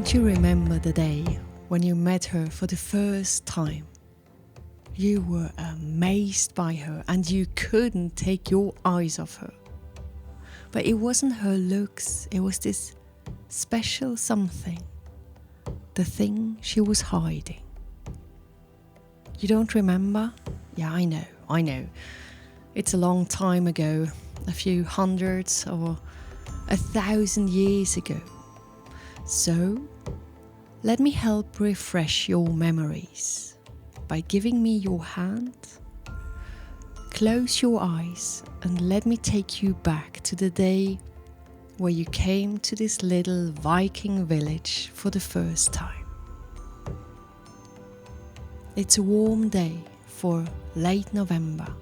Don't you remember the day when you met her for the first time? You were amazed by her and you couldn't take your eyes off her. But it wasn't her looks, it was this special something, the thing she was hiding. You don't remember? Yeah, I know. It's a long time ago, a few hundreds or 1,000 years ago. So, let me help refresh your memories by giving me your hand. Close your eyes and let me take you back to the day where you came to this little Viking village for the first time. It's a warm day for late November,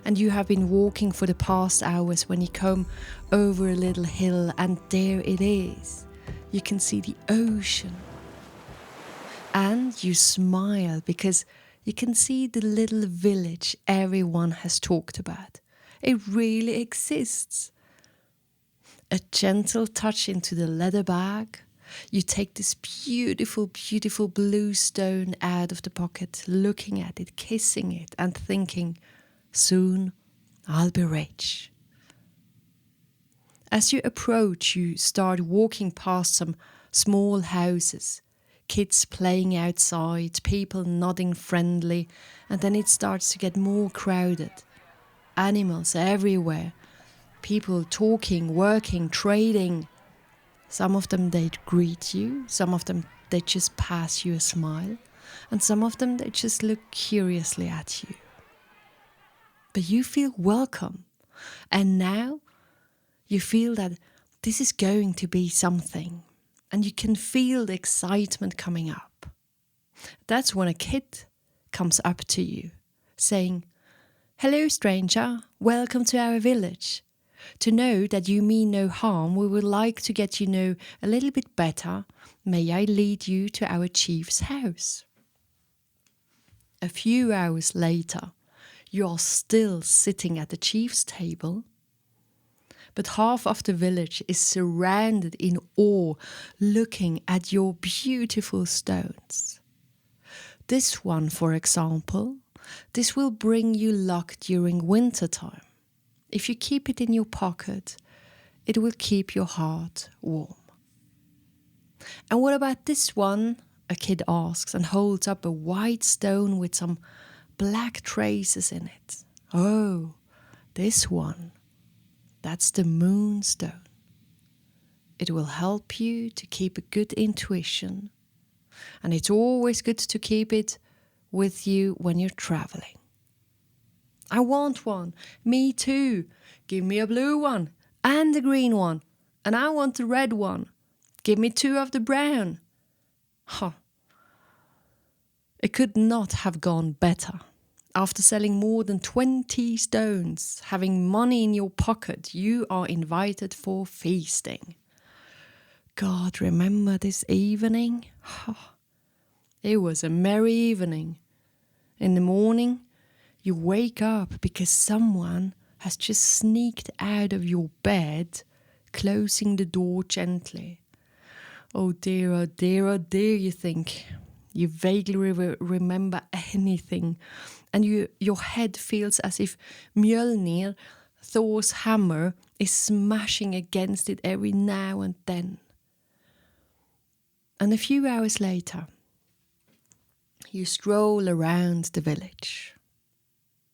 and you have been walking for the past hours when you come over a little hill, and there it is. You can see the ocean. And you smile because you can see the little village everyone has talked about. It really exists. A gentle touch into the leather bag. You take this beautiful, beautiful blue stone out of the pocket, looking at it, kissing it, and thinking, soon I'll be rich. As you approach, you start walking past some small houses, kids playing outside, people nodding friendly, and then it starts to get more crowded. Animals everywhere, people talking, working, trading. Some of them, they'd greet you, some of them, they just pass you a smile, and some of them, they just look curiously at you. But you feel welcome, and now you feel that this is going to be something, and you can feel the excitement coming up. That's when a kid comes up to you, saying, "Hello, stranger, welcome to our village. To know that you mean no harm, we would like to get you know a little bit better. May I lead you to our chief's house?" A few hours later, you are still sitting at the chief's table, but half of the village is surrounded in awe, looking at your beautiful stones. This one, for example, this will bring you luck during winter time. If you keep it in your pocket, it will keep your heart warm. And what about this one? A kid asks and holds up a white stone with some black traces in it. Oh, this one. That's the moonstone. It will help you to keep a good intuition, and it's always good to keep it with you when you're traveling. I want one. Me too. Give me a blue one and a green one, and I want the red one. Give me 2 of the brown. Huh. It could not have gone better. After selling more than 20 stones, having money in your pocket, you are invited for feasting. God, remember this evening? It was a merry evening. In the morning, you wake up because someone has just sneaked out of your bed, closing the door gently. Oh dear, oh dear, oh dear, you think. You vaguely remember anything, and your head feels as if Mjolnir, Thor's hammer, is smashing against it every now and then. And a few hours later, you stroll around the village.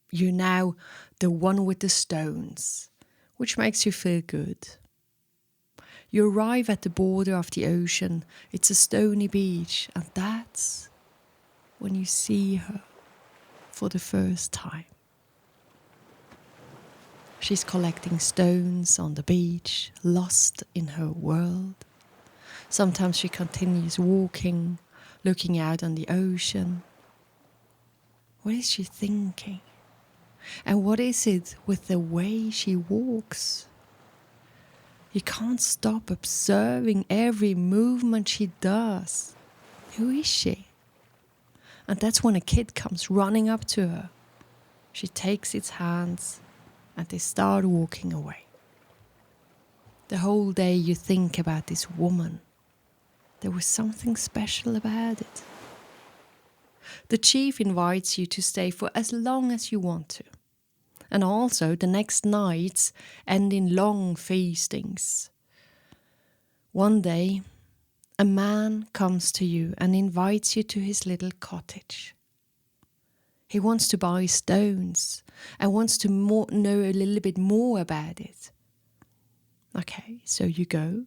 You're now the one with the stones, which makes you feel good. You arrive at the border of the ocean. It's a stony beach, and that's when you see her for the first time. She's collecting stones on the beach, lost in her world. Sometimes she continues walking, looking out on the ocean. What is she thinking? And what is it with the way she walks? You can't stop observing every movement she does. Who is she? And that's when a kid comes running up to her. She takes its hands and they start walking away. The whole day you think about this woman. There was something special about it. The chief invites you to stay for as long as you want to. And also the next nights end in long feastings. One day, a man comes to you and invites you to his little cottage. He wants to buy stones and wants to know a little bit more about it. Okay, so you go.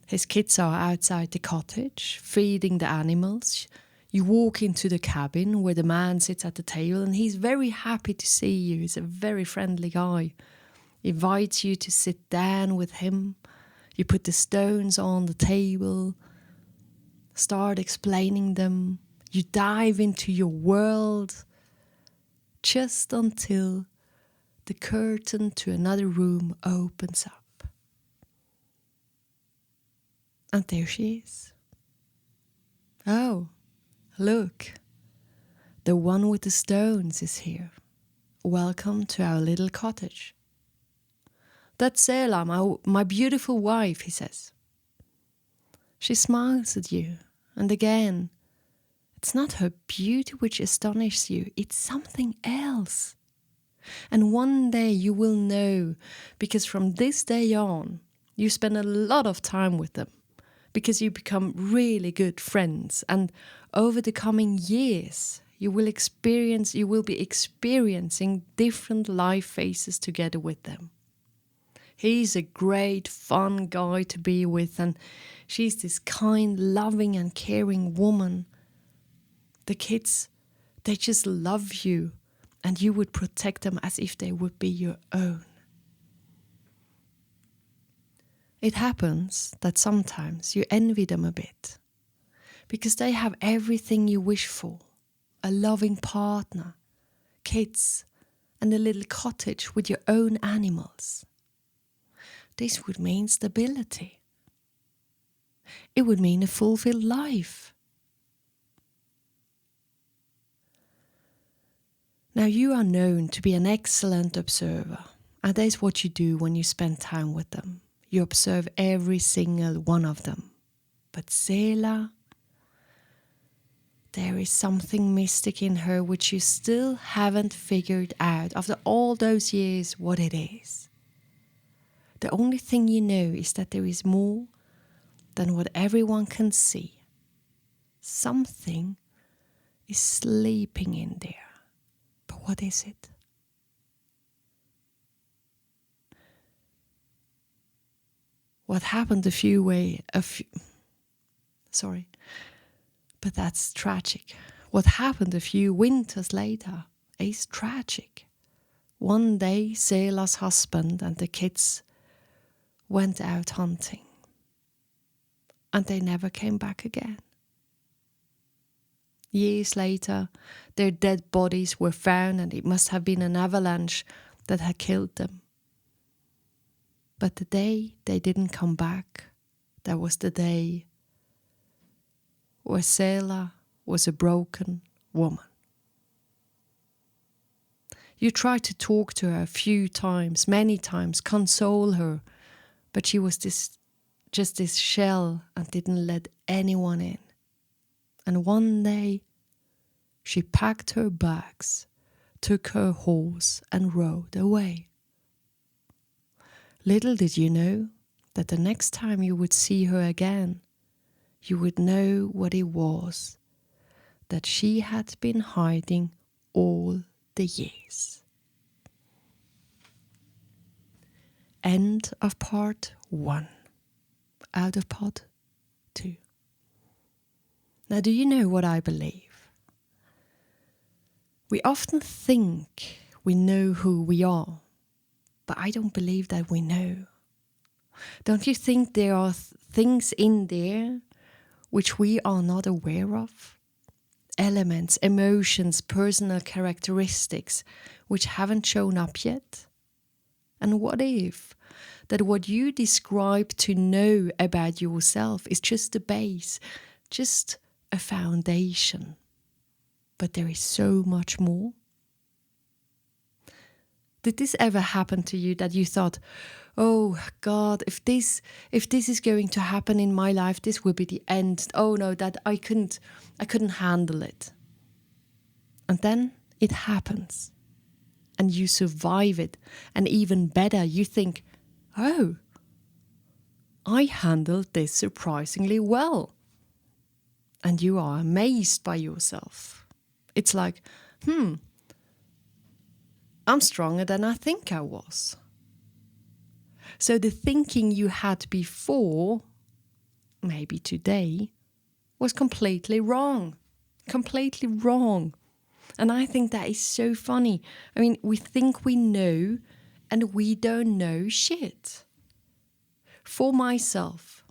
His kids are outside the cottage, feeding the animals. You walk into the cabin where the man sits at the table, and he's very happy to see you. He's a very friendly guy. He invites you to sit down with him. You put the stones on the table, start explaining them. You dive into your world just until the curtain to another room opens up. And there she is. Oh, look, the one with the stones is here. Welcome to our little cottage. That's Sela, my beautiful wife, he says. She smiles at you, and again, it's not her beauty which astonishes you, it's something else. And one day you will know, because from this day on, you spend a lot of time with them, because you become really good friends, and over the coming years, you will be experiencing different life phases together with them. He's a great, fun guy to be with, and she's this kind, loving and caring woman. The kids, they just love you, and you would protect them as if they would be your own. It happens that sometimes you envy them a bit, because they have everything you wish for. A loving partner, kids, and a little cottage with your own animals. This would mean stability. It would mean a fulfilled life. Now you are known to be an excellent observer, and that is what you do when you spend time with them. You observe every single one of them. But Sela, there is something mystic in her which you still haven't figured out after all those years what it is. The only thing you know is that there is more than what everyone can see. Something is sleeping in there. But what is it? What happened but that's tragic. What happened a few winters later is tragic. One day, Sela's husband and the kids went out hunting, and they never came back again. Years later, their dead bodies were found, and it must have been an avalanche that had killed them. But the day they didn't come back, that was the day where Sela was a broken woman. You tried to talk to her a few times, many times, console her, but she was just this shell and didn't let anyone in. And one day, she packed her bags, took her horse and rode away. Little did you know that the next time you would see her again, you would know what it was that she had been hiding all the years. End of part 1. Out of part 2. Now, do you know what I believe? We often think we know who we are, but I don't believe that we know. Don't you think there are things in there which we are not aware of? Elements, emotions, personal characteristics which haven't shown up yet? And what if that what you describe to know about yourself is just the base, just a foundation, but there is so much more? Did this ever happen to you that you thought, oh God, if this is going to happen in my life, this will be the end. Oh no, that I couldn't handle it. And then it happens. And you survive it. And even better, you think, oh, I handled this surprisingly well. And you are amazed by yourself. It's like, I'm stronger than I think I was. So the thinking you had before, maybe today, was completely wrong. Completely wrong. And I think that is so funny. I mean, we think we know and we don't know shit. For myself,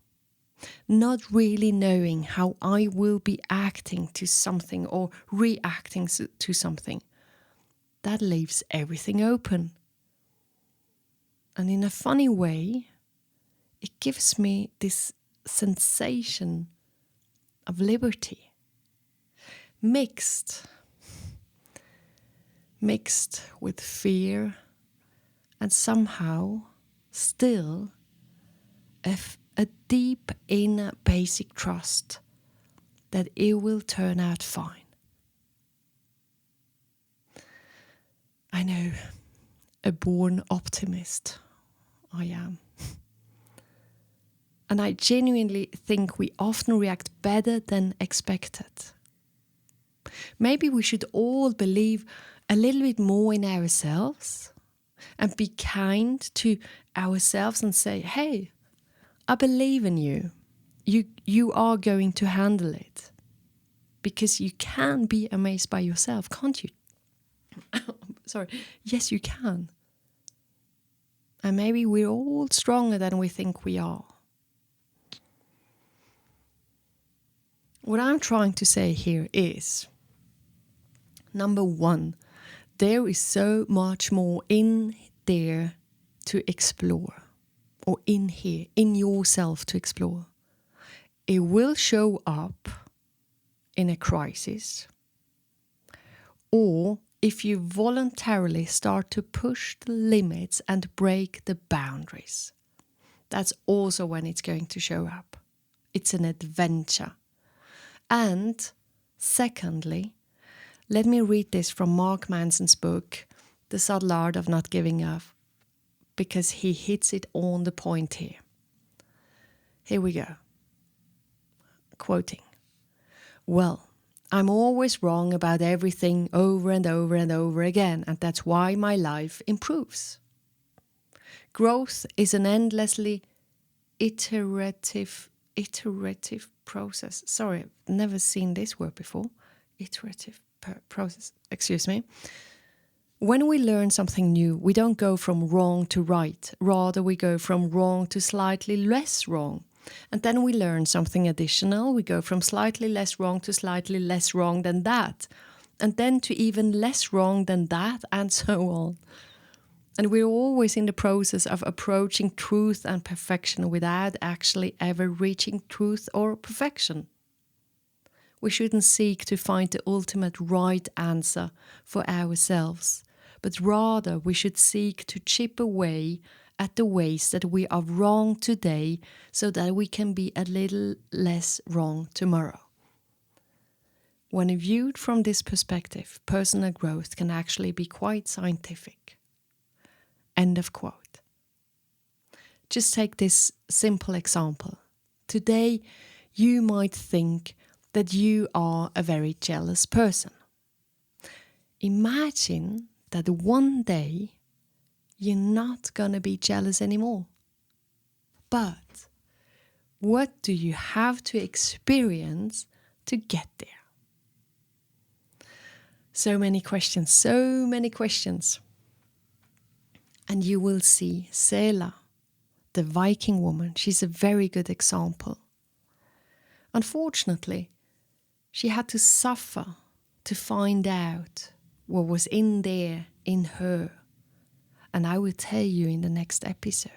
not really knowing how I will be acting to something or reacting to something, that leaves everything open. And in a funny way, it gives me this sensation of liberty, mixed with fear and somehow still a deep inner basic trust that it will turn out fine. I know, a born optimist I am. And I genuinely think we often react better than expected. Maybe we should all believe a little bit more in ourselves and be kind to ourselves and say, hey, I believe in you. You are going to handle it. Because you can be amazed by yourself, can't you? Sorry. Yes, you can. And maybe we're all stronger than we think we are. What I'm trying to say here is, number one, there is so much more in there to explore, or in here, in yourself to explore. It will show up in a crisis, or if you voluntarily start to push the limits and break the boundaries. That's also when it's going to show up. It's an adventure. And secondly, let me read this from Mark Manson's book, The Subtle Art of Not Giving Up, because he hits it on the point here. Here we go. Quoting, well, I'm always wrong about everything over and over and over again, and that's why my life improves. Growth is an endlessly iterative process. Sorry, I've never seen this word before. Iterative process. Excuse me. When we learn something new, we don't go from wrong to right. Rather, we go from wrong to slightly less wrong. And then we learn something additional. We go from slightly less wrong to slightly less wrong than that. And then to even less wrong than that, and so on. And we're always in the process of approaching truth and perfection without actually ever reaching truth or perfection. We shouldn't seek to find the ultimate right answer for ourselves, but rather we should seek to chip away at the ways that we are wrong today so that we can be a little less wrong tomorrow. When viewed from this perspective, personal growth can actually be quite scientific. End of quote. Just take this simple example. Today, you might think that you are a very jealous person. Imagine that one day you're not going to be jealous anymore. But what do you have to experience to get there? So many questions. And you will see Sela, the Viking woman. She's a very good example. Unfortunately, she had to suffer to find out what was in there in her. And I will tell you in the next episode.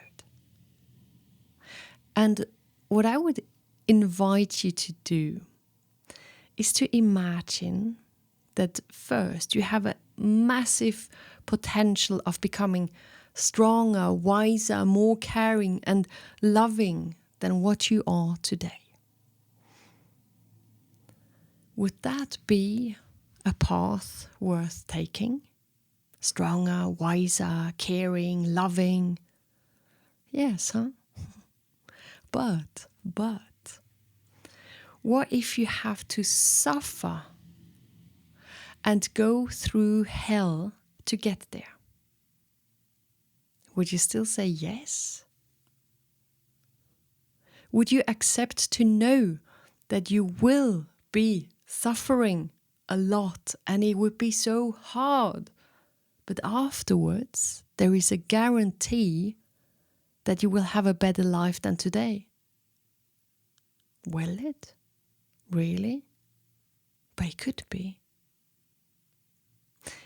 And what I would invite you to do is to imagine that first you have a massive potential of becoming stronger, wiser, more caring and loving than what you are today. Would that be a path worth taking? Stronger, wiser, caring, loving? Yes, huh? But, what if you have to suffer and go through hell to get there? Would you still say yes? Would you accept to know that you will be suffering a lot and it would be so hard? But afterwards, there is a guarantee that you will have a better life than today. Will it? Really? But it could be.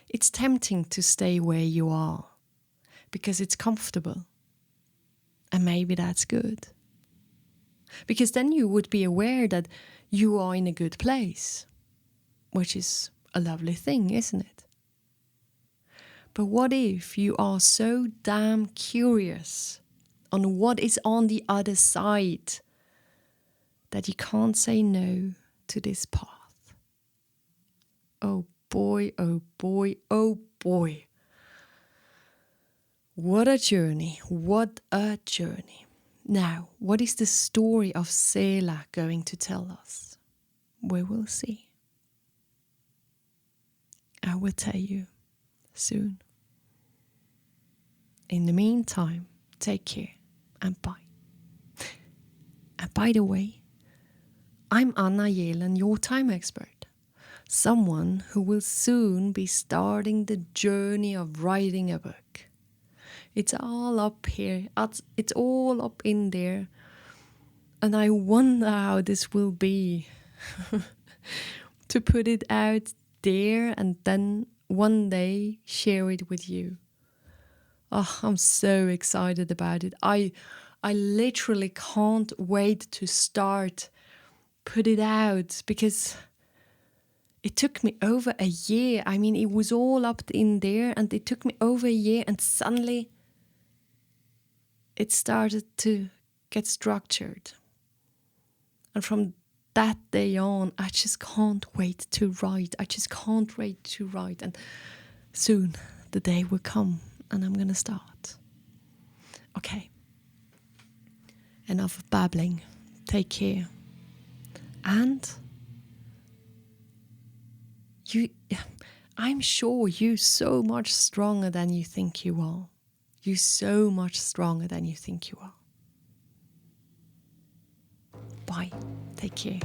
It's tempting to stay where you are because it's comfortable. And maybe that's good. Because then you would be aware that you are in a good place, which is a lovely thing, isn't it? But what if you are so damn curious on what is on the other side that you can't say no to this path? Oh boy, oh boy, oh boy. What a journey, what a journey. Now, what is the story of Sela going to tell us? We will see. I will tell you soon. In the meantime, take care and bye. And by the way, I'm Jelen, your time expert. Someone who will soon be starting the journey of writing a book. It's all up here. It's all up in there. And I wonder how this will be to put it out there and then one day share it with you. Oh, I'm so excited about it. I literally can't wait to start put it out because it took me over a year. I mean, it was all up in there and it took me over a year and suddenly it started to get structured. And from that day on, I just can't wait to write. I just can't wait to write. And soon the day will come and I'm going to start. Okay. Enough of babbling. Take care. And I'm sure you're so much stronger than you think you are. You're so much stronger than you think you are. Bye. Take care.